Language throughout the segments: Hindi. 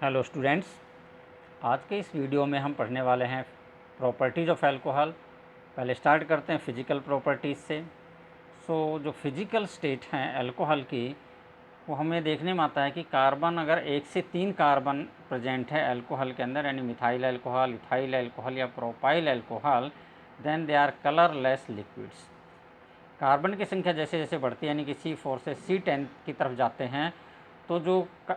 हेलो स्टूडेंट्स, आज के इस वीडियो में हम पढ़ने वाले हैं प्रॉपर्टीज़ ऑफ अल्कोहल। पहले स्टार्ट करते हैं फिज़िकल प्रॉपर्टीज़ से। जो फिज़िकल स्टेट हैं अल्कोहल की, वो हमें देखने में आता है कि कार्बन अगर 1 से 3 कार्बन प्रेजेंट है अल्कोहल के अंदर, यानी मिथाइल अल्कोहल, इथाइल अल्कोहल या propyl alcohol, then they are colourless liquids. Carbon की संख्या जैसे जैसे बढ़ती है, यानी कि C4 से C10 की तरफ जाते हैं, तो जो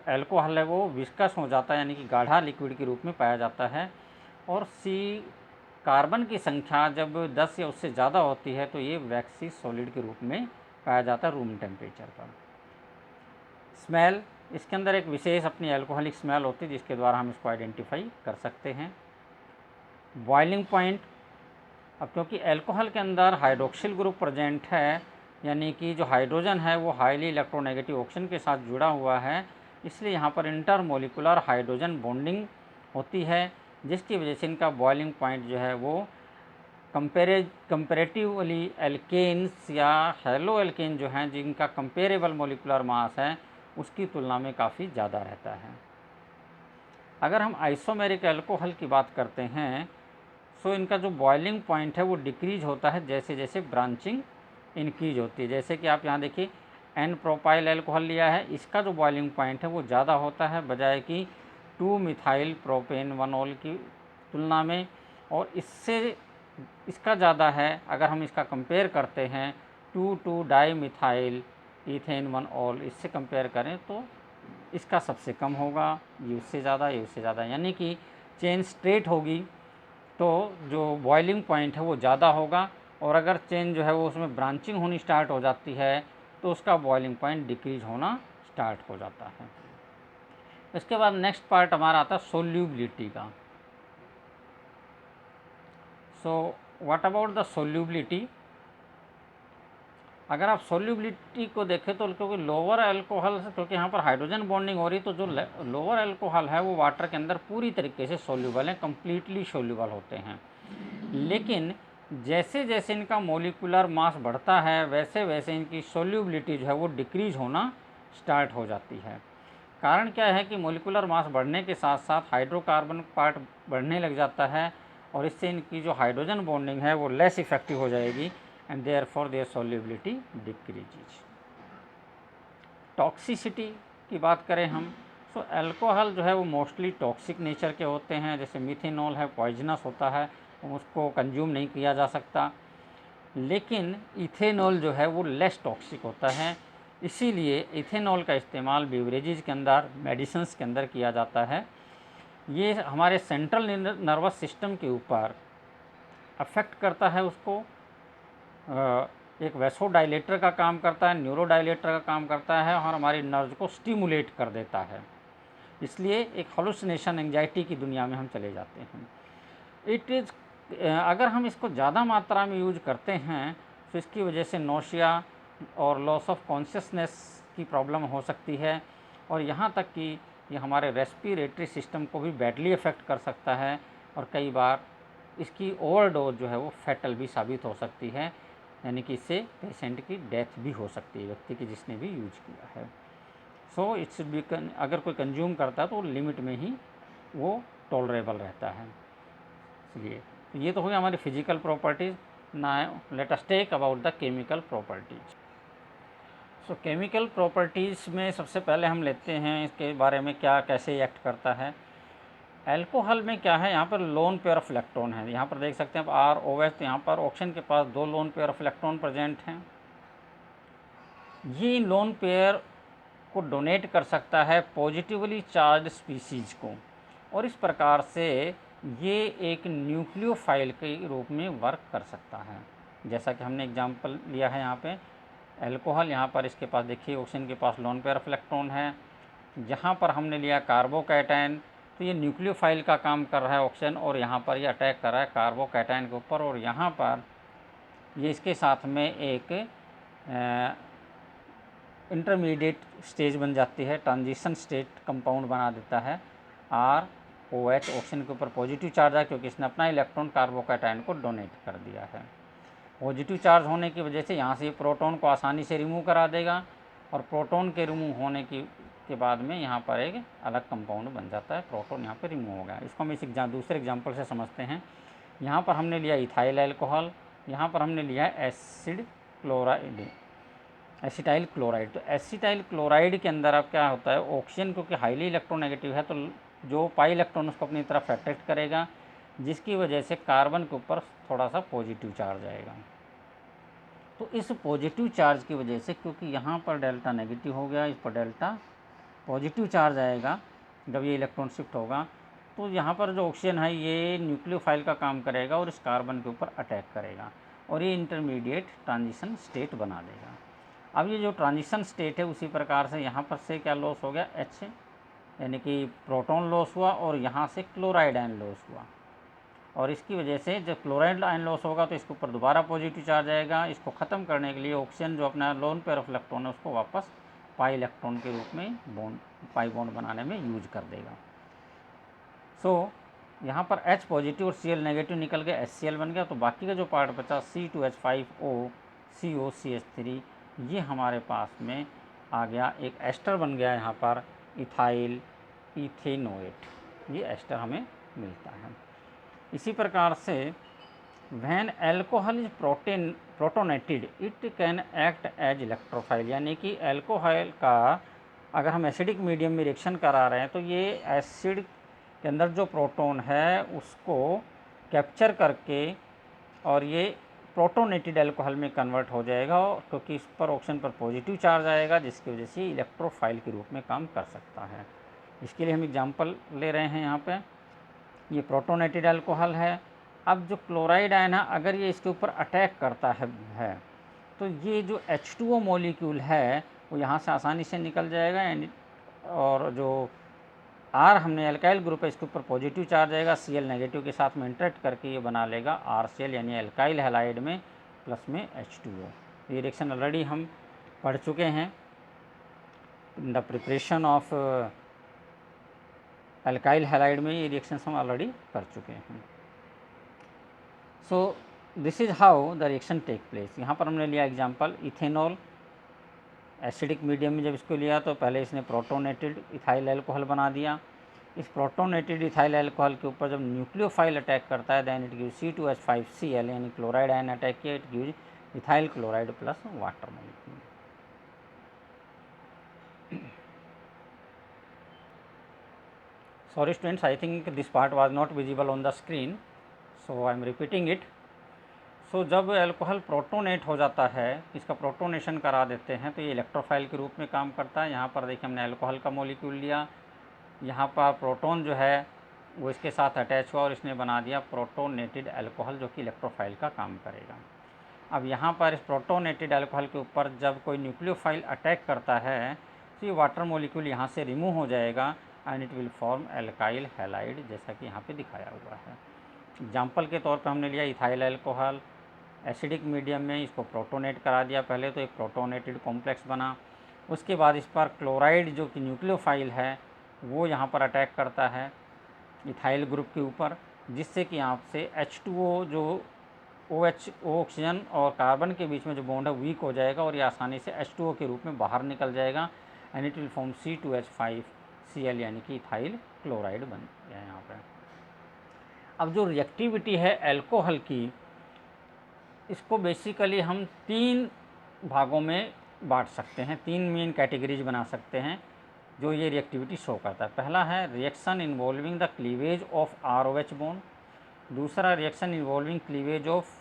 अल्कोहल है वो विस्कस हो जाता है, यानी कि गाढ़ा लिक्विड के रूप में पाया जाता है। और कार्बन की संख्या जब 10 या उससे ज़्यादा होती है तो ये वैक्सी सॉलिड के रूप में पाया जाता है रूम टेम्परेचर पर। स्मेल, इसके अंदर एक विशेष अपनी अल्कोहलिक स्मेल होती है जिसके द्वारा हम इसको आइडेंटिफाई कर सकते हैं। बॉइलिंग पॉइंट, अब क्योंकि अल्कोहल के अंदर हाइड्रोक्सिल ग्रुप प्रेजेंट है, यानी कि जो हाइड्रोजन है वो हाईली इलेक्ट्रोनेगेटिव ऑक्सीजन के साथ जुड़ा हुआ है, इसलिए यहाँ पर इंटरमोलिकुलर हाइड्रोजन बॉन्डिंग होती है, जिसकी वजह से इनका बॉइलिंग पॉइंट जो है वो कंपेरेटिवली एल्केन्स या हेलो एल्केन जो हैं, जिनका कंपेरेबल मोलिकुलर मास है, उसकी तुलना में काफ़ी ज़्यादा रहता है। अगर हम आइसोमेरिक अल्कोहल की बात करते हैं इनका जो बॉइलिंग पॉइंट है वो डिक्रीज होता है जैसे जैसे ब्रांचिंग इंक्रीज होती है। जैसे कि आप यहाँ देखिए एन प्रोपाइल अल्कोहल लिया है, इसका जो बॉइलिंग पॉइंट है वो ज़्यादा होता है बजाय कि 2 मिथाइल प्रोपेन 1 की तुलना में, और इससे इसका ज़्यादा है अगर हम इसका कंपेयर करते हैं 2 डाई मिथाइल इथेन 1 इससे कंपेयर करें तो इसका सबसे कम होगा, ये उससे ज़्यादा, ये उससे ज़्यादा, यानी कि चेन स्ट्रेट होगी तो जो बॉइलिंग पॉइंट है वो ज़्यादा होगा, और अगर चेन जो है वो उसमें ब्रांचिंग होनी स्टार्ट हो जाती है तो उसका बॉइलिंग पॉइंट डिक्रीज होना स्टार्ट हो जाता है। इसके बाद नेक्स्ट पार्ट हमारा आता है सोल्यूबिलिटी का। व्हाट अबाउट द सोल्यूबिलिटी, अगर आप सोल्यूबिलिटी को देखें तो क्योंकि लोअर अल्कोहल से, क्योंकि यहाँ पर हाइड्रोजन बॉन्डिंग हो रही, तो जो लोअर अल्कोहल है वो वाटर के अंदर पूरी तरीके से सोल्यूबल है, कम्प्लीटली सोल्यूबल होते हैं। लेकिन जैसे जैसे इनका मोलिकुलर मास बढ़ता है वैसे वैसे इनकी सोल्यूबिलिटी जो है वो डिक्रीज होना स्टार्ट हो जाती है। कारण क्या है कि मोलिकुलर मास बढ़ने के साथ साथ हाइड्रोकार्बन पार्ट बढ़ने लग जाता है, और इससे इनकी जो हाइड्रोजन बॉन्डिंग है वो लेस इफेक्टिव हो जाएगी, and therefore their solubility decreases. Toxicity की बात करें हम, अल्कोहल जो है वो मोस्टली टॉक्सिक नेचर के होते हैं। जैसे मिथेनॉल है, पॉइजनस होता है, उसको कंज्यूम नहीं किया जा सकता। लेकिन इथेनॉल जो है वो लेस टॉक्सिक होता है, इसीलिए इथेनॉल का इस्तेमाल बेवरेजेज के अंदर, मेडिसिन्स के अंदर किया जाता है। ये हमारे सेंट्रल नर्वस सिस्टम के ऊपर अफेक्ट करता है, उसको एक वैसोडाइलेटर का काम करता है, न्यूरोडाइलेटर का काम करता है, और हमारी नर्व को स्टिमुलेट कर देता है। इसलिए एक हॉलुसिनेशन, एंजाइटी की दुनिया में हम चले जाते हैं। इट इज़ अगर हम इसको ज़्यादा मात्रा में यूज करते हैं तो इसकी वजह से नोशिया और लॉस ऑफ कॉन्शियसनेस की प्रॉब्लम हो सकती है, और यहाँ तक कि ये हमारे रेस्पिरेटरी सिस्टम को भी बैडली इफ़ेक्ट कर सकता है, और कई बार इसकी ओवरडोज जो है वो फैटल भी साबित हो सकती है, यानी कि इससे पेशेंट की डेथ भी हो सकती है, व्यक्ति की जिसने भी यूज किया है। इट्स बी अगर कोई कंज्यूम करता है तो लिमिट में ही वो टॉलरेबल रहता है। इसलिए ये तो हुई हमारी physical properties. Now let us take about the chemical properties. Chemical properties में सबसे पहले हम लेते हैं इसके बारे में क्या कैसे एक्ट करता है। अल्कोहल में क्या है, यहाँ पर लोन पेयर ऑफ इलेक्ट्रॉन है, यहाँ पर देख सकते हैं आप ROH, तो यहाँ पर ऑक्सीजन के पास 2 lone pair of electron present हैं। ये लोन पेयर को डोनेट कर सकता है पॉजिटिवली चार्ज स्पीसीज को, और इस प्रकार से ये एक न्यूक्लियोफाइल के रूप में वर्क कर सकता है। जैसा कि हमने एग्जांपल लिया है यहाँ पे अल्कोहल, यहाँ पर इसके पास देखिए ऑक्सीजन के पास लोन पेयर ऑफ इलेक्ट्रॉन है। यहाँ पर हमने लिया कार्बोकैटायन, तो ये न्यूक्लियोफाइल का काम कर रहा है ऑक्सीजन, और यहाँ पर ये अटैक कर रहा है कार्बोकैटायन के ऊपर, और यहाँ पर ये इसके साथ में एक इंटरमीडिएट स्टेज बन जाती है, ट्रांजिशन स्टेट कंपाउंड बना देता है। ROH ऑक्सीजन के ऊपर पॉजिटिव चार्ज है क्योंकि इसने अपना इलेक्ट्रॉन कार्बोकैटायन को डोनेट कर दिया है। पॉजिटिव चार्ज होने की वजह से यहाँ से प्रोटॉन को आसानी से रिमूव करा देगा, और प्रोटॉन के रिमूव होने की के बाद में यहाँ पर एक अलग कंपाउंड बन जाता है, प्रोटॉन यहाँ पर रिमूव हो गया। इसको हम इस दूसरे एग्जाम्पल से समझते हैं। यहाँ पर हमने लिया इथाइल अल्कोहल, यहाँ पर हमने लिया एसिटाइल क्लोराइड। तो एसिटाइल क्लोराइड के अंदर अब क्या होता है, ऑक्सीजन क्योंकि हाईली इलेक्ट्रोनेगेटिव है तो जो पाई इलेक्ट्रॉन उसको अपनी तरफ अट्रैक्ट करेगा, जिसकी वजह से कार्बन के ऊपर थोड़ा सा पॉजिटिव चार्ज आएगा। तो इस पॉजिटिव चार्ज की वजह से, क्योंकि यहाँ पर डेल्टा नेगेटिव हो गया, इस पर डेल्टा पॉजिटिव चार्ज आएगा जब ये इलेक्ट्रॉन शिफ्ट होगा, तो यहाँ पर जो ऑक्सीजन है ये न्यूक्लियोफाइल का काम करेगा और इस कार्बन के ऊपर अटैक करेगा और ये इंटरमीडिएट ट्रांजिशन स्टेट बना देगा। अब ये जो ट्रांजिशन स्टेट है उसी प्रकार से यहाँ पर से क्या लॉस हो गया, H, यानी कि प्रोटॉन लॉस हुआ और यहाँ से क्लोराइड आयन लॉस हुआ, और इसकी वजह से जब क्लोराइड आयन लॉस होगा तो इसके ऊपर दोबारा पॉजिटिव चार्ज आएगा। इसको ख़त्म करने के लिए ऑक्सीजन जो अपना लोन पेयर ऑफ इलेक्ट्रॉन है उसको वापस पाई इलेक्ट्रॉन के रूप में पाई बॉन्ड बनाने में यूज कर देगा। सो यहाँ पर H पॉजिटिव और Cl नेगेटिव निकल गया, HCl बन गया, तो बाकी का जो पार्ट बचा C2H5O COCH3, ये हमारे पास में आ गया, एक एस्टर बन गया यहाँ पर इथाइल इथेनोएट, ये एस्टर हमें मिलता है। इसी प्रकार से when alcohol is protonated it can act as electrophile, यानी कि अल्कोहल का अगर हम एसिडिक मीडियम में रिएक्शन करा रहे हैं तो ये एसिड के अंदर जो प्रोटॉन है उसको कैप्चर करके और ये प्रोटोनेटेड अल्कोहल में कन्वर्ट हो जाएगा, क्योंकि इस पर ऑक्सीजन पर पॉजिटिव चार्ज आएगा जिसकी वजह से इलेक्ट्रोफाइल के रूप में काम कर सकता है। इसके लिए हम एग्जांपल ले रहे हैं यहाँ पे, ये प्रोटोनेटेड अल्कोहल है। अब जो क्लोराइड आयन है अगर ये इसके ऊपर अटैक करता है तो ये जो H2O मॉलिक्यूल है वो यहाँ से आसानी से निकल जाएगा, और जो R हमने अल्काइल ग्रुप है इसके ऊपर पॉजिटिव चार्ज आएगा, Cl नेगेटिव के साथ में इंटरेक्ट करके ये बना लेगा RCl, यानी अल्काइल हैलाइड में प्लस में H2O। ये रिएक्शन ऑलरेडी हम पढ़ चुके हैं, the preparation of alkyl halide में ये रिएक्शन हम ऑलरेडी कर चुके हैं। So this is how the reaction take place. यहाँ पर हमने लिया एग्जांपल इथेनॉल, एसिडिक मीडियम में जब इसको लिया तो पहले इसने प्रोटोनेटेड इथाइल अल्कोहल बना दिया। इस प्रोटोनेटेड इथाइल अल्कोहल के ऊपर जब न्यूक्लियोफाइल अटैक करता है देन इट गिव्स C2H5Cl, यानी क्लोराइड आयन अटैक किया, it gives ethyl chloride plus water molecule. Sorry students, I think this part was not visible on the screen, so I am repeating it. सो जब अल्कोहल प्रोटोनेट हो जाता है, इसका प्रोटोनेशन करा देते हैं तो ये इलेक्ट्रोफाइल के रूप में काम करता है। यहाँ पर देखिए हमने अल्कोहल का मॉलिक्यूल लिया, यहाँ पर प्रोटॉन जो है वो इसके साथ अटैच हुआ और इसने बना दिया प्रोटोनेटेड अल्कोहल जो कि इलेक्ट्रोफाइल का काम करेगा। अब यहाँ पर इस प्रोटोनेटेड अल्कोहल के ऊपर जब कोई न्यूक्लियोफाइल अटैक करता है तो ये वाटर मॉलिक्यूल यहाँ से रिमूव हो जाएगा and it will form alkyl halide, जैसा कि यहाँ पे दिखाया हुआ है। एग्जाम्पल के तौर पर हमने लिया इथाइल अल्कोहल, एसिडिक मीडियम में इसको प्रोटोनेट करा दिया पहले, तो एक प्रोटोनेटेड कॉम्प्लेक्स बना। उसके बाद इस पर क्लोराइड जो कि न्यूक्लियोफाइल है वो यहाँ पर अटैक करता है इथाइल ग्रुप के ऊपर, जिससे कि यहाँ से H2O जो OH ऑक्सीजन और कार्बन के बीच में जो बॉन्ड है वीक हो जाएगा और ये आसानी से H2O के रूप में बाहर निकल जाएगा and it will form C2H5Cl, यानी कि इथाइल क्लोराइड बन गया यहाँ पर। अब जो रिएक्टिविटी है अल्कोहल की, इसको बेसिकली हम 3 भागों में बांट सकते हैं, 3 मेन कैटेगरीज बना सकते हैं जो ये रिएक्टिविटी शो करता है। पहला है reaction involving the cleavage of ROH bond, दूसरा रिएक्शन इन्वॉल्विंग क्लीवेज ऑफ,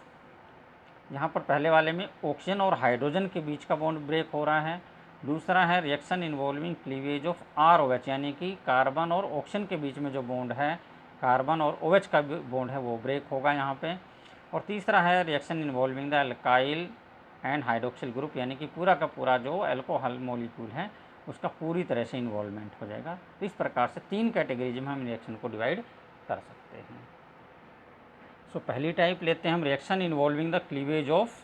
यहाँ पर पहले वाले में ऑक्सीजन और हाइड्रोजन के बीच का बॉन्ड ब्रेक हो रहा है, दूसरा है reaction involving cleavage of ROH, यानी कि कार्बन और ऑक्सीजन के बीच में जो बॉन्ड है, कार्बन और OH का बॉन्ड है वो ब्रेक होगा यहाँ पे, और तीसरा है reaction involving the alkyl and hydroxyl group, यानी कि पूरा का पूरा जो अल्कोहल मॉलिक्यूल है उसका पूरी तरह से इन्वॉल्वमेंट हो जाएगा। तो इस प्रकार से 3 कैटेगरीज में हम रिएक्शन को डिवाइड कर सकते हैं। सो पहली टाइप लेते हैं हम reaction involving the cleavage of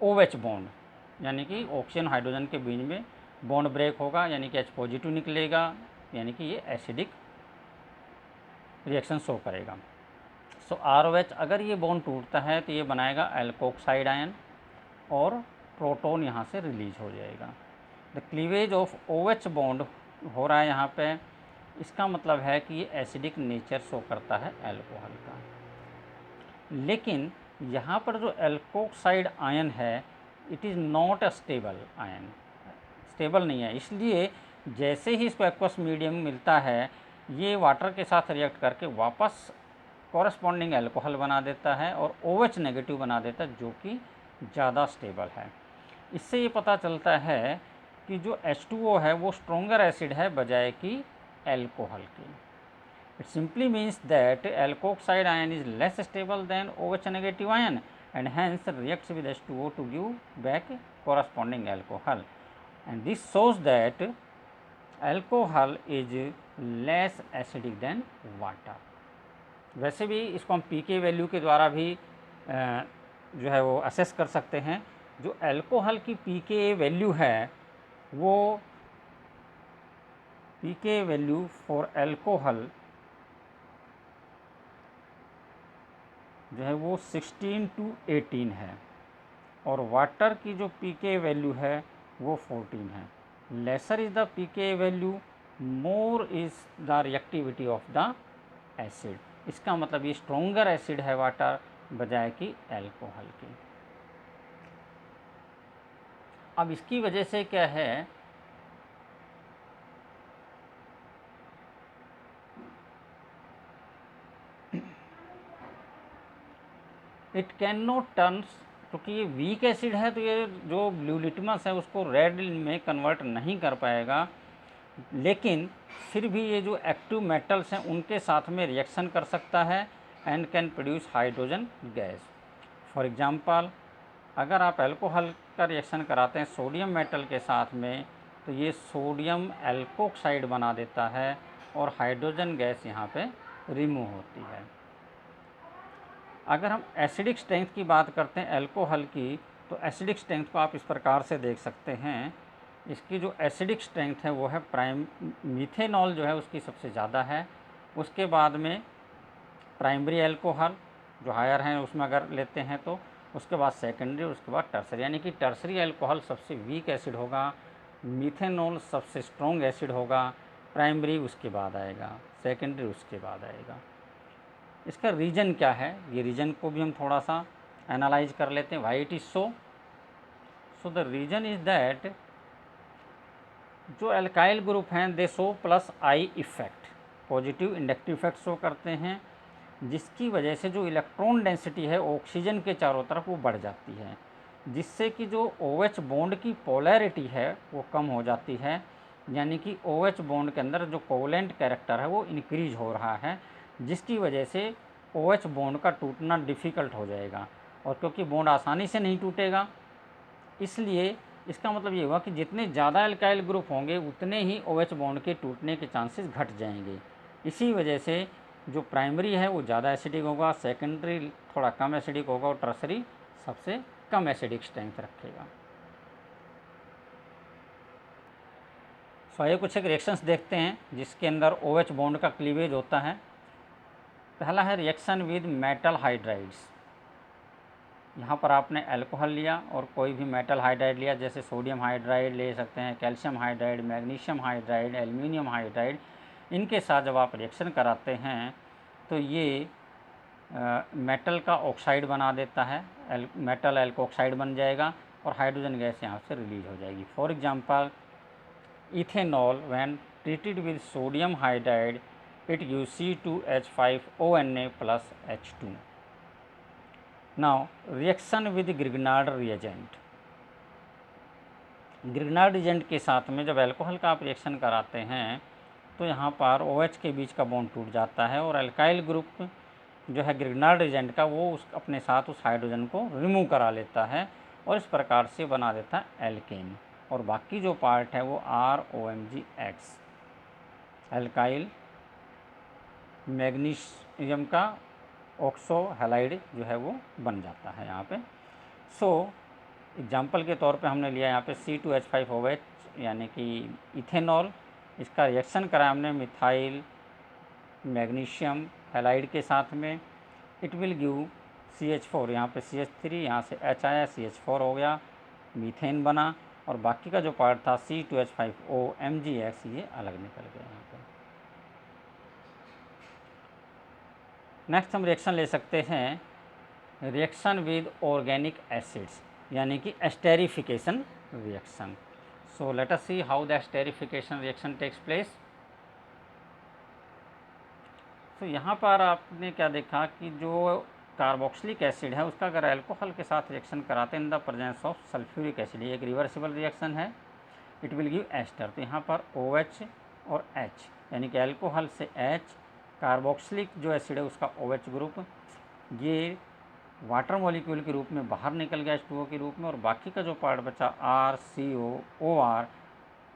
OH bond, यानी कि ऑक्सीजन हाइड्रोजन के बीच में बॉन्ड ब्रेक होगा, यानी कि H पॉजिटिव निकलेगा, यानी कि ये एसिडिक रिएक्शन शो करेगा। सो ROH अगर ये बॉन्ड टूटता है तो ये बनाएगा अल्कोक्साइड आयन और प्रोटॉन यहाँ से रिलीज हो जाएगा। The cleavage of OH bond हो रहा है यहाँ पे, इसका मतलब है कि ये एसिडिक नेचर शो करता है अल्कोहल का। लेकिन यहाँ पर जो एल्कोक्साइड आयन है, it is not a stable ion, stable नहीं है। इसलिए जैसे ही इसको एक्वस मीडियम मिलता है, ये वाटर के साथ रिएक्ट करके वापस कॉरस्पॉन्डिंग अल्कोहल बना देता है और OH नेगेटिव बना देता है, जो कि ज़्यादा स्टेबल है। इससे ये पता चलता है कि जो H2O है वो स्ट्रोंगर एसिड है बजाय कि अल्कोहल की। It simply means that alkoxide ion is less stable than OH negative ion and hence reacts with H2O to give back corresponding alcohol, and this shows that alcohol is less acidic than water। वैसे भी इसको हम pK वैल्यू के द्वारा भी जो है वो असेस कर सकते हैं। जो अल्कोहल की pK वैल्यू है वो pK वैल्यू फॉर अल्कोहल जो है वो 16 to 18 है और वाटर की जो pK वैल्यू है वो 14 है। Lesser is the pK value, more is the reactivity of the acid. इसका मतलब ये स्ट्रोंगर एसिड है वाटर बजाय कि अल्कोहल की। अब इसकी वजह से क्या है, इट कैन नॉट टर्न्स, क्योंकि ये वीक एसिड है तो ये जो ब्लू लिटमस है उसको रेड में कन्वर्ट नहीं कर पाएगा, लेकिन फिर भी ये जो एक्टिव मेटल्स हैं उनके साथ में रिएक्शन कर सकता है and can produce hydrogen gas. For example, अगर आप अल्कोहल का रिएक्शन कराते हैं सोडियम मेटल के साथ में तो ये सोडियम एल्कोक्साइड बना देता है और हाइड्रोजन गैस यहाँ पे रिमूव होती है। अगर हम एसिडिक स्ट्रेंथ की बात करते हैं अल्कोहल की, तो एसिडिक स्ट्रेंथ को आप इस प्रकार से देख सकते हैं। इसकी जो एसिडिक स्ट्रेंथ है वो है मीथेनॉल जो है उसकी सबसे ज़्यादा है, उसके बाद में प्राइमरी अल्कोहल जो हायर हैं उसमें अगर लेते हैं तो, उसके बाद सेकेंडरी, उसके बाद टर्सरी, यानी कि टर्सरी अल्कोहल सबसे वीक एसिड होगा, मीथेनॉल सबसे स्ट्रॉन्ग एसिड होगा, प्राइमरी उसके बाद आएगा, सेकेंडरी उसके बाद आएगा। इसका रीज़न क्या है, ये रीज़न को भी हम थोड़ा सा एनालाइज कर लेते हैं। Why it is so the reason is that जो एल्काइल ग्रुप हैं दे शो प्लस आई effect, positive inductive effect show करते हैं, जिसकी वजह से जो इलेक्ट्रॉन डेंसिटी है ऑक्सीजन के चारों तरफ वो बढ़ जाती है, जिससे कि जो OH बॉन्ड की पोलैरिटी है वो कम हो जाती है, यानी कि OH बॉन्ड के अंदर जो कोवलेंट कैरेक्टर है वो इंक्रीज हो रहा है, जिसकी वजह से OH बॉन्ड का टूटना डिफ़िकल्ट हो जाएगा। और क्योंकि बॉन्ड आसानी से नहीं टूटेगा, इसलिए इसका मतलब ये हुआ कि जितने ज़्यादा अल्काइल ग्रुप होंगे उतने ही OH बॉन्ड के टूटने के चांसेस घट जाएंगे। इसी वजह से जो प्राइमरी है वो ज़्यादा एसिडिक होगा, सेकेंडरी थोड़ा कम एसिडिक होगा और टर्सरी सबसे कम एसिडिक स्ट्रेंथ रखेगा। आइए कुछ एक रिएक्शंस देखते हैं जिसके अंदर OH बॉन्ड का क्लीवेज होता है। पहला है रिएक्शन विद मेटल हाइड्राइड्स। यहाँ पर आपने अल्कोहल लिया और कोई भी मेटल हाइड्राइड लिया, जैसे सोडियम हाइड्राइड ले सकते हैं, calcium hydride, magnesium hydride, aluminium hydride. इनके साथ जब आप रिएक्शन कराते हैं तो ये मेटल का ऑक्साइड बना देता है, मेटल एल्कोक्साइड बन जाएगा और हाइड्रोजन गैस यहाँ से रिलीज हो जाएगी। For example, ethanol when treated with sodium hydride it gives C2H5ONa plus H2। Now reaction with Grignard reagent. Grignard reagent के साथ में जब अल्कोहल का आप रिएक्शन कराते हैं तो यहाँ पर OH के बीच का बॉन्ड टूट जाता है और अल्काइल ग्रुप जो है ग्रिग्नार्ड रिएजेंट का वो अपने साथ उस हाइड्रोजन को रिमूव करा लेता है और इस प्रकार से बना देता है एल्केन, और बाकी जो पार्ट है वो ROMgX अल्काइल मैग्नीशियम का ऑक्सो हैलाइड जो है वो बन जाता है यहाँ पे। एग्जाम्पल के तौर पे हमने लिया यहाँ पे C2H5OH यानी कि इथेनॉल, इसका रिएक्शन करा हमने मिथाइल मैग्नीशियम हैलाइड के साथ में, इट विल गिव CH4, यहाँ पे CH3, यहाँ से H आया, CH4 हो गया, मीथेन बना और बाकी का जो पार्ट था C2H5O MgX ये अलग निकल गया यहाँ पे। नेक्स्ट हम रिएक्शन ले सकते हैं रिएक्शन विद ऑर्गेनिक एसिड्स, यानी कि esterification reaction. So let us see how the esterification reaction takes place. तो यहाँ पर आपने क्या देखा कि जो कार्बोक्सिलिक एसिड है उसका अगर अल्कोहल के साथ रिएक्शन कराते हैं in the presence of sulphuric acid, ये एक रिवर्सिबल रिएक्शन है, इट विल गिव एस्टर। तो यहाँ पर OH और H, यानी कि अल्कोहल से H, कार्बोक्सिलिक जो एसिड है उसका OH ग्रुप, ये वाटर मॉलिक्यूल के रूप में बाहर निकल गया H2O के रूप में, और बाकी का जो पार्ट बचा RCOOR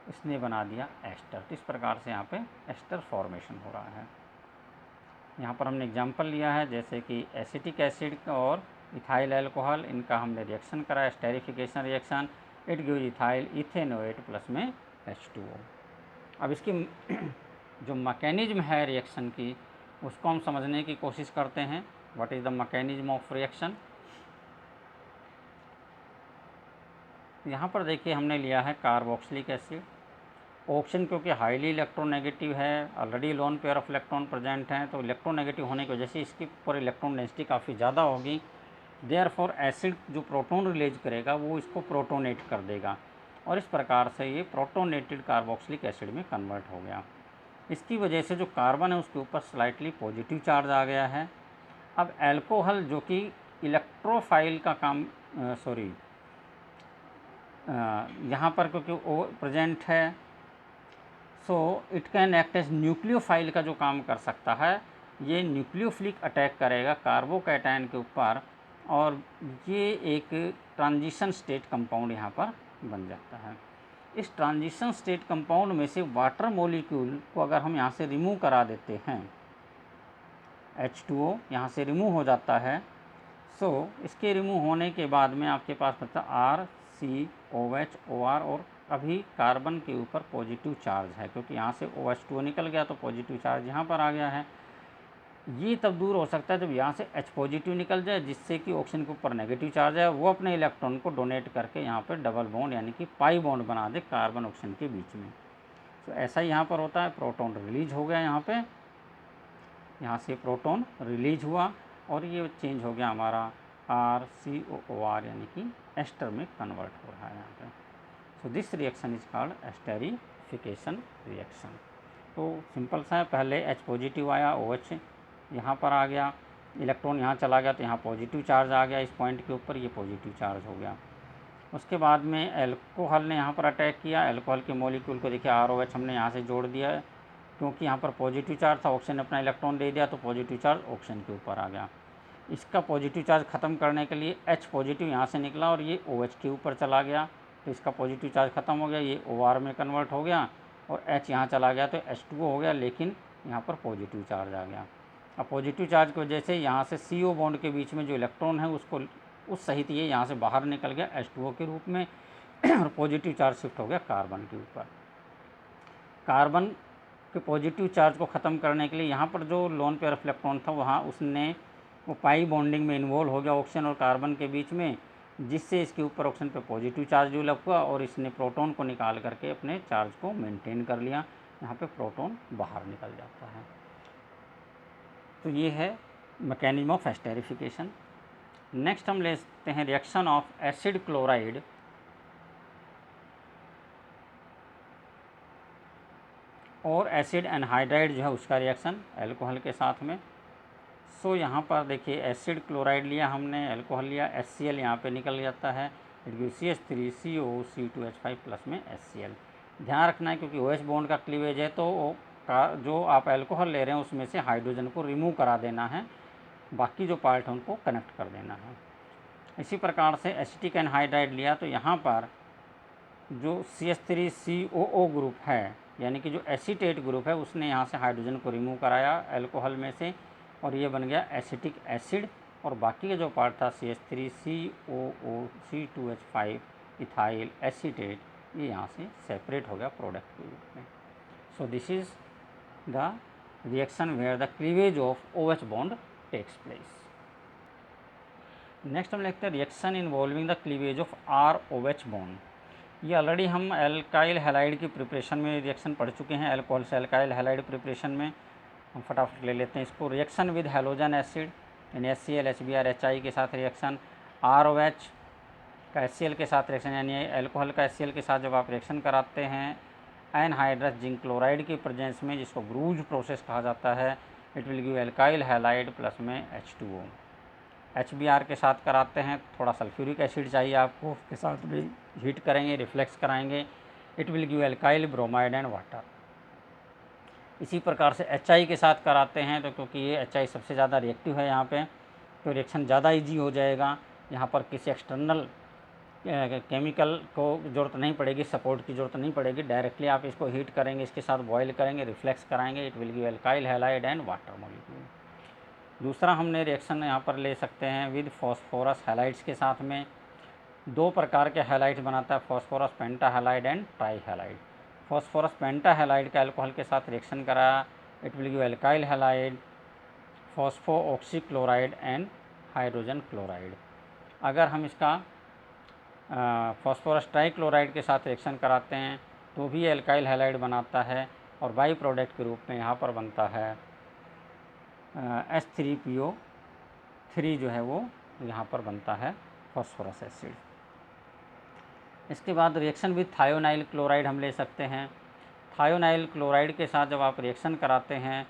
इसने बना दिया एस्टर। तो इस प्रकार से यहाँ पे एस्टर फॉर्मेशन हो रहा है। यहाँ पर हमने एग्जाम्पल लिया है जैसे कि एसिटिक एसिड और इथाइल अल्कोहल, इनका हमने रिएक्शन करा esterification reaction, it give ethyl ethanoate plus में H2O। अब इसकी जो मैकेनिज्म है रिएक्शन की उसको हम समझने की कोशिश करते हैं। What is the mechanism of reaction. यहाँ पर देखिए हमने लिया है कार्बोक्सिलिक एसिड, ऑक्सीजन क्योंकि हाईली इलेक्ट्रोनेगेटिव है, already lone pair of electron present हैं, तो इलेक्ट्रोनेगेटिव होने की वजह से इसकी पर इलेक्ट्रॉन डेंसिटी काफ़ी ज़्यादा होगी। देयरफॉर एसिड जो प्रोटॉन रिलीज करेगा वो इसको प्रोटोनेट कर देगा, और इस प्रकार से ये प्रोटोनेटेड कार्बोक्सिलिक एसिड में कन्वर्ट हो गया। इसकी वजह से जो कार्बन है उसके ऊपर स्लाइटली पॉजिटिव चार्ज आ गया है। अब अल्कोहल जो कि इलेक्ट्रोफाइल का काम यहाँ पर क्योंकि वो प्रेजेंट है, so it can act as nucleophile का जो काम कर सकता है, ये न्यूक्लियोफिलिक अटैक करेगा कार्बोकैटायन के ऊपर, और ये एक ट्रांजिशन स्टेट कंपाउंड यहाँ पर बन जाता है। इस ट्रांजिशन स्टेट कंपाउंड में से वाटर मॉलिक्यूल को अगर हम यहाँ से रिमूव करा देते हैं, H2O यहाँ से रिमूव हो जाता है, सो इसके रिमूव होने के बाद में आपके पास बचता RCOH OR, और अभी कार्बन के ऊपर पॉजिटिव चार्ज है क्योंकि यहाँ से OH2O निकल गया तो पॉजिटिव चार्ज यहाँ पर आ गया है। ये तब दूर हो सकता है जब यहाँ से H पॉजिटिव निकल जाए, जिससे कि ऑक्सीजन के ऊपर नेगेटिव चार्ज है वो अपने इलेक्ट्रॉन को डोनेट करके यहाँ पर डबल बॉन्ड यानी कि पाई बॉन्ड बना दे कार्बन ऑक्सीजन के बीच में। तो ऐसा यहाँ पर होता है, प्रोटॉन रिलीज हो गया यहाँ से प्रोटॉन रिलीज हुआ और ये चेंज हो गया हमारा RCOOR यानी कि एस्टर में कन्वर्ट हो रहा है यहाँ पे। So this reaction is called esterification reaction. तो सिंपल सा है, पहले H पॉजिटिव आया, OH यहाँ पर आ गया, इलेक्ट्रॉन यहाँ चला गया तो यहाँ पॉजिटिव चार्ज आ गया, इस पॉइंट के ऊपर ये पॉजिटिव चार्ज हो गया। उसके बाद में अल्कोहल ने यहाँ पर अटैक किया, अल्कोहल के मॉलिक्यूल को देखिए ROH हमने यहाँ से जोड़ दिया है क्योंकि यहाँ पर पॉजिटिव चार्ज था, ऑक्सीजन ने अपना इलेक्ट्रॉन दे दिया तो पॉजिटिव चार्ज ऑक्सीजन के ऊपर आ गया। इसका पॉजिटिव चार्ज ख़त्म करने के लिए H पॉजिटिव यहाँ से निकला और ये OH के ऊपर चला गया, तो इसका पॉजिटिव चार्ज ख़त्म हो गया, ये OR में कन्वर्ट हो गया और H यहाँ चला गया तो H2O हो गया, लेकिन यहाँ पर पॉजिटिव चार्ज आ गया। अब पॉजिटिव चार्ज की वजह से यहाँ से CO बॉन्ड के बीच में जो इलेक्ट्रॉन है उसको उस सहित ये यहाँ से बाहर निकल गया H2O के रूप में और पॉजिटिव चार्ज शिफ्ट हो गया कार्बन के ऊपर। कार्बन के पॉजिटिव चार्ज को ख़त्म करने के लिए यहाँ पर जो लोन पेयर ऑफ इलेक्ट्रॉन था वहाँ उसने वो पाई बॉन्डिंग में इन्वॉल्व हो गया ऑक्सीजन और कार्बन के बीच में, जिससे इसके ऊपर ऑक्सीजन पे पॉजिटिव चार्ज डेवलप हुआ और इसने प्रोटॉन को निकाल करके अपने चार्ज को मेंटेन कर लिया। यहाँ पे प्रोटॉन बाहर निकल जाता है। तो ये है मैकेनिज्म ऑफ एस्टेरिफिकेशन। नेक्स्ट हम लेते हैं रिएक्शन ऑफ एसिड क्लोराइड और एसिड एनहाइड्राइड जो है उसका रिएक्शन अल्कोहल के साथ में। सो यहाँ पर देखिए एसिड क्लोराइड लिया हमने, अल्कोहल लिया, HCl यहाँ पे निकल जाता है, इट गिव CH3CO, प्लस में HCl। ध्यान रखना है क्योंकि OH बॉन्ड का क्लीवेज है तो जो आप अल्कोहल ले रहे हैं उसमें से हाइड्रोजन को रिमूव करा देना है, बाकी जो पार्ट है उनको कनेक्ट कर देना है। इसी प्रकार से एसिटिक एनहाइड्राइड लिया तो यहाँ पर जो CH3COO ग्रुप है यानी कि जो एसीटेट ग्रुप है उसने यहाँ से हाइड्रोजन को रिमूव कराया अल्कोहल में से और ये बन गया एसिटिक एसिड, और बाकी का जो पार्ट था CH3COO C2H5 इथाइल एसीटेट ये यहाँ से सेपरेट हो गया प्रोडक्ट के रूप में। So this is the reaction where the cleavage of OH bond takes place. Next हम लिखते हैं reaction involving the cleavage of ROH bond. ये ऑलरेडी हम एल्काइल हैलाइड की प्रिपरेशन में रिएक्शन पढ़ चुके हैं। अल्कोहल से एल्काइल हैलाइड प्रिपरेशन में हम फटाफट ले लेते हैं इसको। रिएक्शन विद हैलोजन एसिड यानी HCl HBr HI के साथ रिएक्शन, ROH का HCl के साथ रिएक्शन यानी अल्कोहल का HCl के साथ जब आप रिएक्शन कराते हैं एनहाइड्रस जिंक क्लोराइड की प्रेजेंस में, जिसको ब्रूज प्रोसेस कहा जाता है, it will give alkyl halide plus में H2O। HBr के साथ कराते हैं, थोड़ा सल्फ्यूरिक एसिड चाहिए आपको, उसके साथ भी हीट करेंगे, रिफ्लेक्स कराएंगे, it will give alkyl bromide and water. इसी प्रकार से HI के साथ कराते हैं, तो क्योंकि ये HI सबसे ज़्यादा रिएक्टिव है यहाँ पे, तो रिएक्शन ज़्यादा ईजी हो जाएगा। यहाँ पर किसी एक्सटर्नल केमिकल को ज़रूरत नहीं पड़ेगी, सपोर्ट की ज़रूरत नहीं पड़ेगी, डायरेक्टली आप इसको हीट करेंगे, इसके साथ बॉयल करेंगे, रिफ्लेक्स कराएंगे, it will give alkyl halide and water molecule. दूसरा हमने रिएक्शन यहाँ पर ले सकते हैं विद फॉस्फोरस हैलाइड्स के साथ में। दो प्रकार के हैलाइड्स बनाता है, phosphorus penta halide and try halide. Phosphorus penta halide का अल्कोहल के साथ रिएक्शन कराया, it will give alkyl halide, phospho oxy chloride and hydrogen chloride. अगर हम इसका फॉस्फोरस ट्राई क्लोराइड के साथ रिएक्शन कराते हैं तो भी एल्काइल हैलाइड बनाता है, और बाई प्रोडक्ट के रूप में यहाँ पर बनता है H3PO3 जो है वो यहाँ पर बनता है फॉस्फोरस एसिड। इसके बाद रिएक्शन विद थायोनाइल क्लोराइड हम ले सकते हैं। थायोनाइल क्लोराइड के साथ जब आप रिएक्शन कराते हैं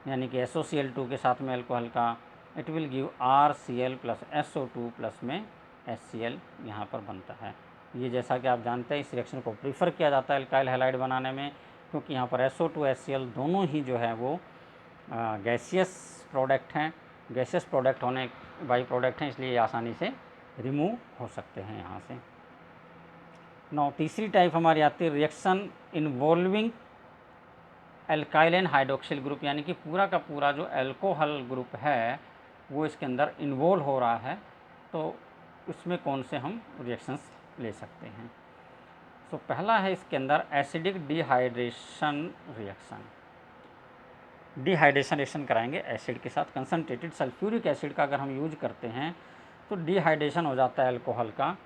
यानी कि SOCl2 के साथ में अल्कोहल का, it will give RCl plus SO2 plus में HCl यहाँ पर बनता है। ये जैसा कि आप जानते हैं इस रिएक्शन को प्रीफर किया जाता है एल्काइल हैलाइड बनाने में, क्योंकि यहाँ पर SO2 HCl दोनों ही जो है वो गैसियस प्रोडक्ट हैं, गैसियस प्रोडक्ट होने बाई प्रोडक्ट हैं, इसलिए आसानी से रिमूव हो सकते हैं यहाँ से। नौ तीसरी टाइप हमारी आती है reaction involving alkyl and hydroxyl group, यानी कि पूरा का पूरा जो अल्कोहल ग्रुप है वो इसके अंदर इन्वॉल्व हो रहा है, तो उसमें कौन से हम रिएक्शंस ले सकते हैं। तो पहला है इसके अंदर acidic dehydration reaction. Dehydration reaction कराएंगे एसिड के साथ। कंसनट्रेटेड सल्फ्यूरिक एसिड का अगर हम यूज करते हैं तो डिहाइड्रेशन हो जाता है अल्कोहल का,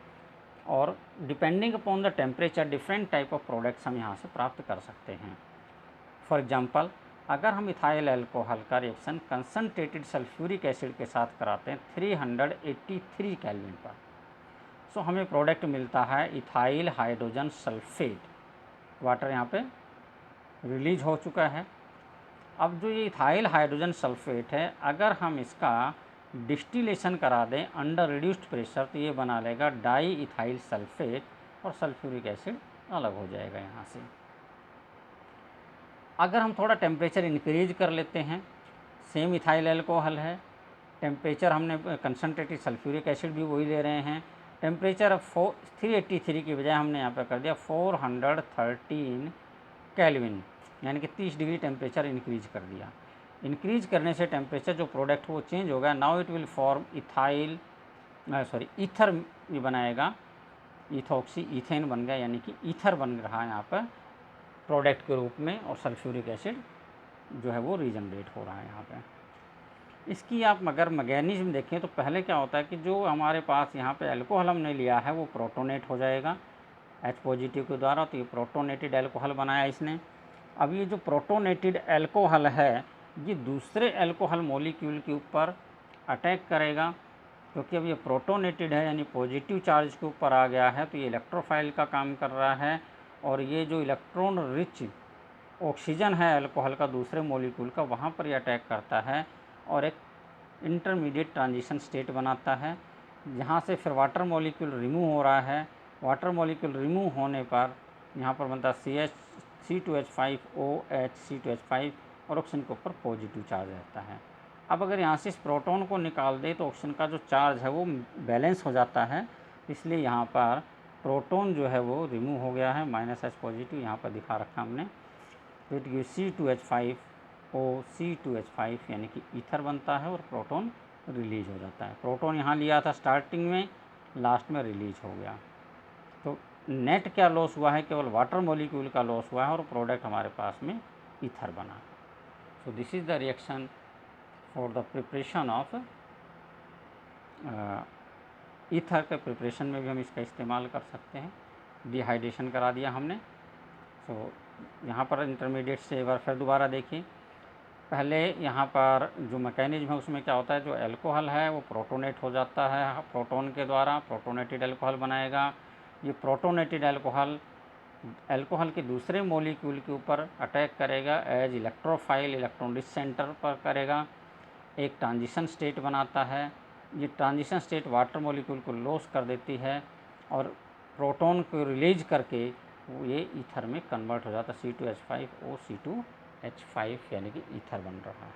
और depending upon the temperature different type of products हम यहाँ से प्राप्त कर सकते हैं। फॉर एग्जांपल, अगर हम इथाइल अल्कोहल का रिएक्शन कंसनट्रेटेड सल्फ्यूरिक एसिड के साथ कराते हैं 383 केल्विन पर, सो हमें प्रोडक्ट मिलता है इथाइल हाइड्रोजन सल्फेट। वाटर यहाँ पे रिलीज हो चुका है। अब जो ये इथाइल हाइड्रोजन सल्फेट है, अगर हम इसका डिस्टिलेशन करा दें अंडर रिड्यूस्ड प्रेशर, तो ये बना लेगा डाई इथाइल सल्फेट, और सल्फ्यूरिक एसिड अलग हो जाएगा यहाँ से। अगर हम थोड़ा टेम्परेचर इंक्रीज कर लेते हैं, सेम इथाइल अल्कोहल है, टेम्परेचर हमने कंसनट्रेटेड सल्फ्यूरिक एसिड भी वही ले रहे हैं, टेम्परेचर अब 383 की बजाय हमने यहाँ पर कर दिया 413 केल्विन, यानी कि 30 डिग्री टेम्परेचर इंक्रीज कर दिया। इंक्रीज करने से टेम्परेचर जो प्रोडक्ट वो चेंज होगा। Now it will form ether ये बनाएगा, इथॉक्सी ईथेन बन गया, यानी कि ईथर बन रहा है यहाँ पर प्रोडक्ट के रूप में, और सल्फ्यूरिक एसिड जो है वो रीजनरेट हो रहा है यहाँ पे। इसकी आप अगर मैकेनिज्म देखें तो पहले क्या होता है कि जो हमारे पास यहाँ पे अल्कोहल हमने लिया है वो प्रोटोनेट हो जाएगा H पॉजिटिव के द्वारा, तो ये प्रोटोनेटेड अल्कोहल बनाया इसने। अब ये जो प्रोटोनेटेड अल्कोहल है ये दूसरे अल्कोहल मॉलिक्यूल के ऊपर अटैक करेगा, क्योंकि अब ये प्रोटोनेटेड है यानी पॉजिटिव चार्ज के ऊपर आ गया है, तो ये इलेक्ट्रोफाइल का काम कर रहा है, और ये जो इलेक्ट्रॉन रिच ऑक्सीजन है अल्कोहल का दूसरे मॉलिक्यूल का, वहाँ पर ये अटैक करता है और एक इंटरमीडिएट ट्रांजिशन स्टेट बनाता है, जहाँ से फिर वाटर मॉलिक्यूल रिमूव हो रहा है। वाटर मॉलिक्यूल रिमूव होने पर यहाँ पर बनता है C2H5OH C2H5, और ऑक्सीजन के ऊपर पॉजिटिव चार्ज रहता है। अब अगर यहाँ से इस प्रोटॉन को निकाल दे तो ऑक्सीजन का जो चार्ज है वो बैलेंस हो जाता है, इसलिए यहाँ पर प्रोटॉन जो है वो रिमूव हो गया है, -H पॉजिटिव यहाँ पर दिखा रखा हमने, तो इट गिव C2H5O C2H5, यानी कि ईथर बनता है और प्रोटॉन रिलीज हो जाता है। प्रोटॉन यहाँ लिया था स्टार्टिंग में, लास्ट में रिलीज हो गया, तो नेट क्या लॉस हुआ है, केवल वाटर मॉलिक्यूल का लॉस हुआ है और प्रोडक्ट हमारे पास में ईथर बना। सो this is the reaction for the preparation of ether के प्रिपरेशन में भी हम इसका इस्तेमाल कर सकते हैं। डिहाइड्रेशन करा दिया हमने। सो यहाँ पर इंटरमीडिएट से एक बार फिर दोबारा देखिए। पहले यहाँ पर जो मैकेनिज्म है उसमें क्या होता है, जो अल्कोहल है वो प्रोटोनेट हो जाता है प्रोटॉन के द्वारा, प्रोटोनेटेड अल्कोहल बनाएगा। ये प्रोटोनेटेड अल्कोहल के दूसरे मॉलिक्यूल के ऊपर अटैक करेगा as electrophile, electron rich centre पर करेगा, एक ट्रांजिशन स्टेट बनाता है। ये ट्रांजिशन स्टेट वाटर मॉलिक्यूल को लॉस कर देती है और प्रोटॉन को रिलीज करके वो ये ईथर में कन्वर्ट हो जाता है, C2H5O C2H5 यानी कि ईथर बन रहा है।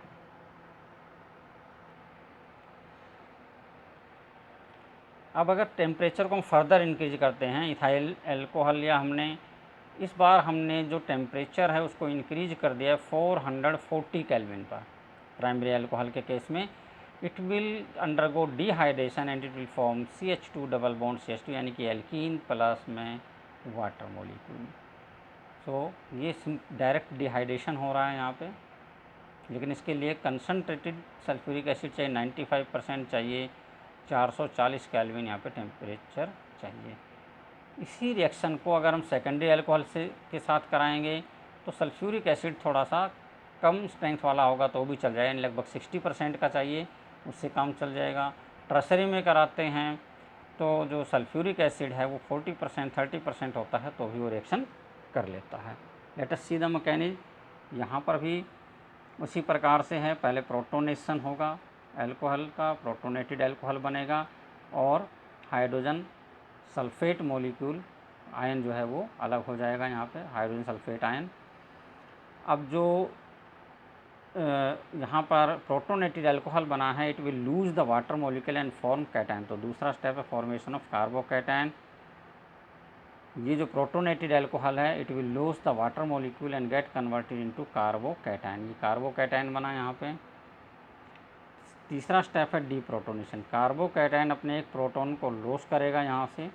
अब अगर टेम्परेचर को हम फर्दर इंक्रीज करते हैं, इथाइल अल्कोहल या हमने इस बार हमने जो टेम्परेचर है उसको इंक्रीज कर दिया है 440 केल्विन पर। प्राइमरी अल्कोहल के केस में it will undergo dehydration and it will form CH2 double bond CH2 यानी कि एल्कीन प्लस में वाटर मॉलिक्यूल। सो ये डायरेक्ट डिहाइड्रेशन हो रहा है यहाँ पे, लेकिन इसके लिए कंसनट्रेटेड सल्फ्यूरिक एसिड चाहिए 95% चाहिए, 440 केल्विन यहाँ पे टेम्परेचर चाहिए। इसी रिएक्शन को अगर हम सेकेंडरी अल्कोहल से के साथ कराएंगे तो सल्फ्यूरिक एसिड थोड़ा सा कम स्ट्रेंथ वाला होगा तो भी चल जाएगा, यानी लगभग 60% का चाहिए, उससे कम चल जाएगा। टर्सरी में कराते हैं तो जो सल्फ्यूरिक एसिड है वो 40% 30% होता है तो भी वो रिएक्शन कर लेता है। Late us see the mechanism. यहाँ पर भी उसी प्रकार से है, पहले प्रोटोनेशन होगा अल्कोहल का, प्रोटोनेटेड अल्कोहल बनेगा और हाइड्रोजन सल्फेट मॉलिक्यूल आयन जो है वो अलग हो जाएगा, यहाँ पे हाइड्रोजन सल्फेट आयन। अब जो यहाँ पर प्रोटोनेटेड अल्कोहल बना है it will lose the water molecule and form cation. तो दूसरा स्टेप है फॉर्मेशन ऑफ कार्बोकैटायन। ये जो प्रोटोनेटेड अल्कोहल है it will lose the water molecule and gate converted into carbocation. ये कार्बोकैटायन बना यहाँ पे। तीसरा स्टेप है डीप्रोटोनेशन। कार्बोकैटायन अपने एक प्रोटॉन को लॉस करेगा, यहाँ से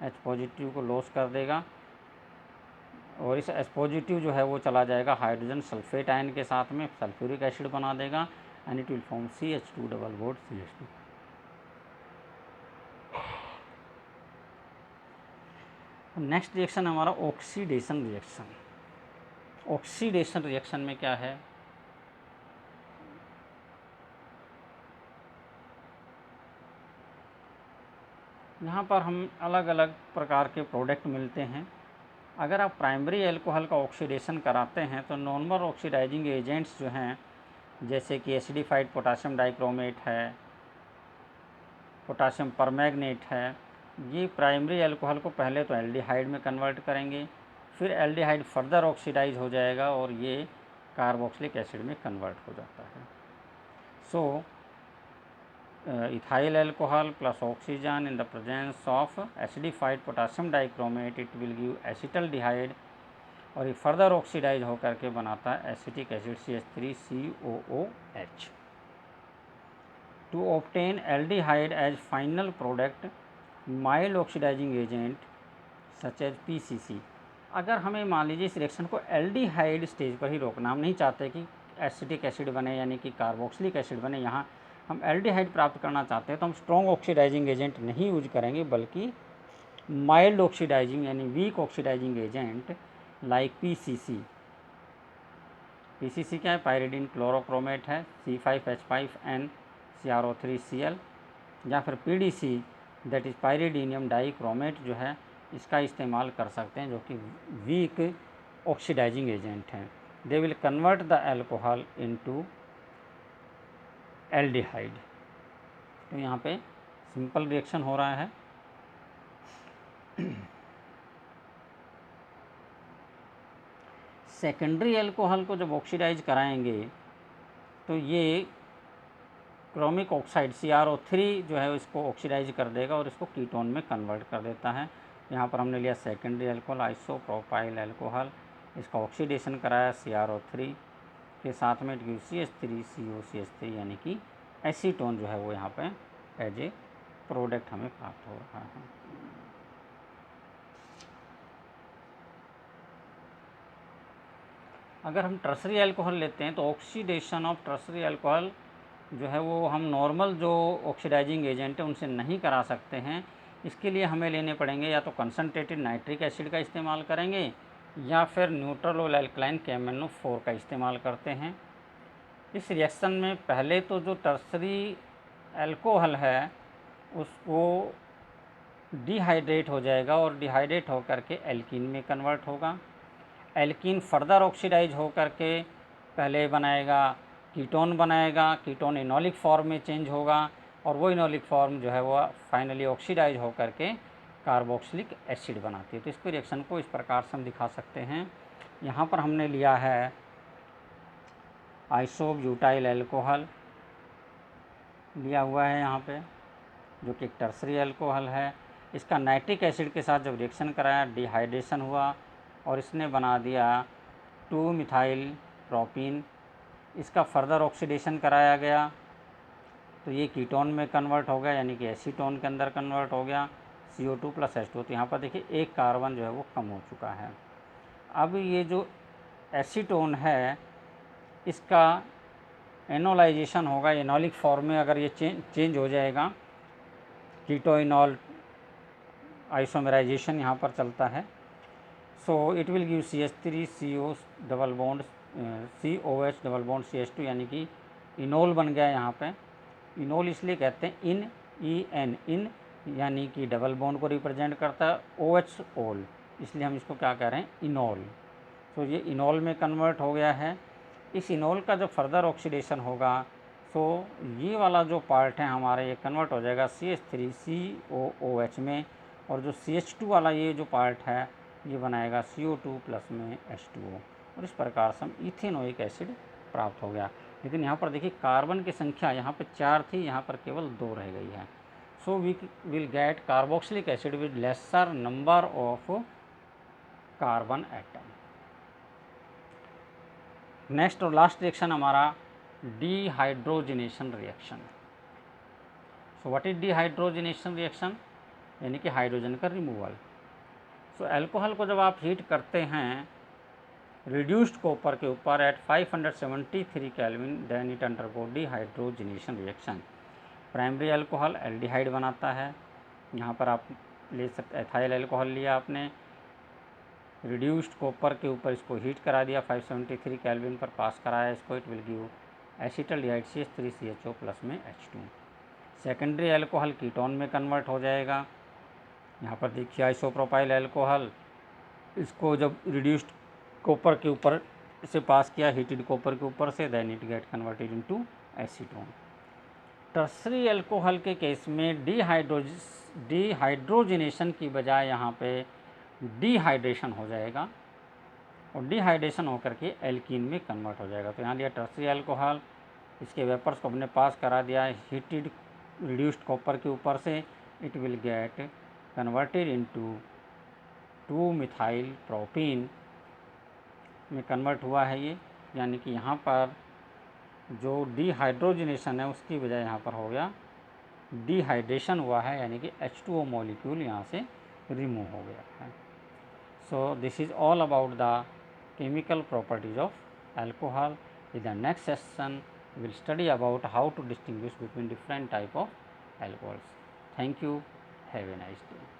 H पॉजिटिव को लॉस कर देगा और इस H पॉजिटिव जो है वो चला जाएगा हाइड्रोजन सल्फेट आयन के साथ में, सल्फ्यूरिक एसिड बना देगा and it will form CH2 double bond CH2। Next reaction हमारा ऑक्सीडेशन रिएक्शन। ऑक्सीडेशन रिएक्शन में क्या है, यहाँ पर हम अलग अलग प्रकार के प्रोडक्ट मिलते हैं। अगर आप प्राइमरी अल्कोहल का ऑक्सीडेशन कराते हैं तो नॉर्मल ऑक्सीडाइजिंग एजेंट्स जो हैं जैसे कि एसिडिफाइड पोटाशियम डाइक्रोमेट है, पोटाशियम परमैंगनेट है, ये प्राइमरी अल्कोहल को पहले तो एल्डिहाइड में कन्वर्ट करेंगे, फिर एल्डिहाइड फर्दर ऑक्सीडाइज हो जाएगा और ये कार्बोक्सिलिक एसिड में कन्वर्ट हो जाता है। सो ethyl alcohol plus oxygen in the presence of acidified potassium dichromate it will give acetaldehyde और ये फर्दर ऑक्सीडाइज होकर के बनाता है acetic acid CH3COOH। To obtain aldehyde as final product mild oxidising agent such as PCC। अगर हमें मान लीजिए इस रिएक्शन को एल्डिहाइड स्टेज पर ही रोकना, हम नहीं चाहते कि एसिटिक एसिड बने यानी कि कार्बोक्सिलिक एसिड बने, यहाँ हम एल्डिहाइड प्राप्त करना चाहते हैं तो हम स्ट्रॉन्ग ऑक्सीडाइजिंग एजेंट नहीं यूज करेंगे बल्कि माइल्ड ऑक्सीडाइजिंग यानी weak oxidising agent like PCC। PCC क्या है, पायरिडीन क्लोरोक्रोमेट है, C5H5N CrO3Cl, या फिर PDC दैट इज़ पायरिडीनियम डाइक्रोमेट जो है इसका इस्तेमाल कर सकते हैं जो कि वीक ऑक्सीडाइजिंग एजेंट हैं। They will convert the alcohol into aldehyde. तो यहाँ पे सिंपल रिएक्शन हो रहा है। सेकेंडरी अल्कोहल को जब ऑक्सीडाइज कराएंगे तो ये क्रोमिक ऑक्साइड CrO3 जो है इसको ऑक्सीडाइज कर देगा और इसको कीटोन में कन्वर्ट कर देता है। यहाँ पर हमने लिया सेकेंडरी अल्कोहल आइसोप्रोपाइल अल्कोहल, इसका ऑक्सीडेशन कराया CrO3 के साथ में CH3COCH3 यानी कि एसीटोन जो है वो यहाँ पे एज ए प्रोडक्ट हमें प्राप्त हो रहा है। अगर हम टर्सरी अल्कोहल लेते हैं तो ऑक्सीडेशन ऑफ टर्सरी अल्कोहल जो है वो हम नॉर्मल जो ऑक्सीडाइजिंग एजेंट है उनसे नहीं करा सकते हैं, इसके लिए हमें लेने पड़ेंगे या तो कंसनट्रेटेड नाइट्रिक एसिड का इस्तेमाल करेंगे या फिर न्यूट्रल और एल्कलाइन KMnO4 का इस्तेमाल करते हैं। इस रिएक्शन में पहले तो जो टर्सरी अल्कोहल है उसको डिहाइड्रेट हो जाएगा और डिहाइड्रेट होकर के एल्कीन में कन्वर्ट होगा। एल्कीन फर्दर ऑक्सीडाइज होकर के पहले बनाएगा कीटोन बनाएगा, कीटोन इनोलिक फॉर्म में चेंज होगा और वो इनोलिक फॉर्म जो है वो फाइनली ऑक्सीडाइज होकर के कार्बोक्सिलिक एसिड बनाती है। तो इसको रिएक्शन को इस प्रकार से हम दिखा सकते हैं। यहाँ पर हमने लिया है आइसोब्यूटाइल अल्कोहल लिया हुआ है यहाँ पे, जो कि एक टर्सरी अल्कोहल है। इसका नाइट्रिक एसिड के साथ जब रिएक्शन कराया डिहाइड्रेशन हुआ और इसने बना दिया 2 मिथाइल प्रोपीन। इसका फर्दर ऑक्सीडेशन कराया गया तो ये कीटोन में कन्वर्ट हो गया, यानी कि एसीटोन के अंदर कन्वर्ट हो गया CO2 + H2। तो यहाँ पर देखिए एक कार्बन जो है वो कम हो चुका है। अब ये जो एसीटोन है इसका एनोलाइजेशन होगा, एनोलिक फॉर्म में अगर ये चेंज हो जाएगा, कीटोइनॉल आइसोमेराइजेशन यहाँ पर चलता है। So it will give CH3 CO double bond COH double bond CH2, यानी कि इनोल बन गया यहाँ पे। इनोल इसलिए कहते हैं इन यानी कि डबल बॉन्ड को रिप्रेजेंट करता है, OH ओल, इसलिए हम इसको क्या कह रहे हैं, इनोल। तो ये इनोल में कन्वर्ट हो गया है। इस इनोल का जब फर्दर ऑक्सीडेशन होगा तो ये वाला जो पार्ट है हमारा ये कन्वर्ट हो जाएगा CH3 COOH में, और जो CH2 वाला ये जो पार्ट है ये बनाएगा CO2 + में H2O, और इस प्रकार से हम इथेनोइक एसिड प्राप्त हो गया। लेकिन यहाँ पर देखिए कार्बन की संख्या यहाँ पर 4 थी, यहाँ पर केवल 2 रह गई है। So we will get carboxylic acid with lesser number of carbon atom. Next और लास्ट रिएक्शन हमारा dehydrogenation reaction. So what is dehydrogenation reaction, यानी कि हाइड्रोजन का रिमूवल। सो अल्कोहल को जब आप हीट करते हैं रिड्यूस्ड कॉपर के ऊपर at 573 kelvin, then it undergo dehydrogenation reaction. Primary alcohol aldehyde बनाता है। यहाँ पर आप ले सकते एथाइल अल्कोहल लिया आपने, रिड्यूस्ड कॉपर के ऊपर इसको हीट करा दिया 573 केल्विन पर पास कराया इसको, it will give acetaldehyde CH3CHO + में H2। सेकेंडरी अल्कोहल कीटोन में कन्वर्ट हो जाएगा। यहाँ पर देखिए आइसोप्रोपाइल अल्कोहल, इसको जब रिड्यूस्ड कॉपर के ऊपर से पास किया हीटेड कॉपर के ऊपर से, then it get converted into acetone. Tertiary alcohol के केस में डिहाइड्रोजनेशन की बजाय यहाँ पे डिहाइड्रेशन हो जाएगा और डिहाइड्रेशन होकर के एल्कीन में कन्वर्ट हो जाएगा। तो यहाँ लिया टर्सरी अल्कोहल, इसके वेपर्स को हमने पास करा दिया हीटेड रिड्यूस्ड कॉपर के ऊपर से, it will get converted into 2 methyl propene में कन्वर्ट हुआ है ये, यानी कि यहाँ पर जो डिहाइड्रोजनेशन है उसकी बजाय यहाँ पर हो गया डिहाइड्रेशन हुआ है, यानी कि H2O मॉलिक्यूल यहाँ से रिमूव हो गया है। सो this is all about the chemical properties of alcohol. In the next session we will study about how to distinguish between different type of alcohols. Thank you. Have a nice day.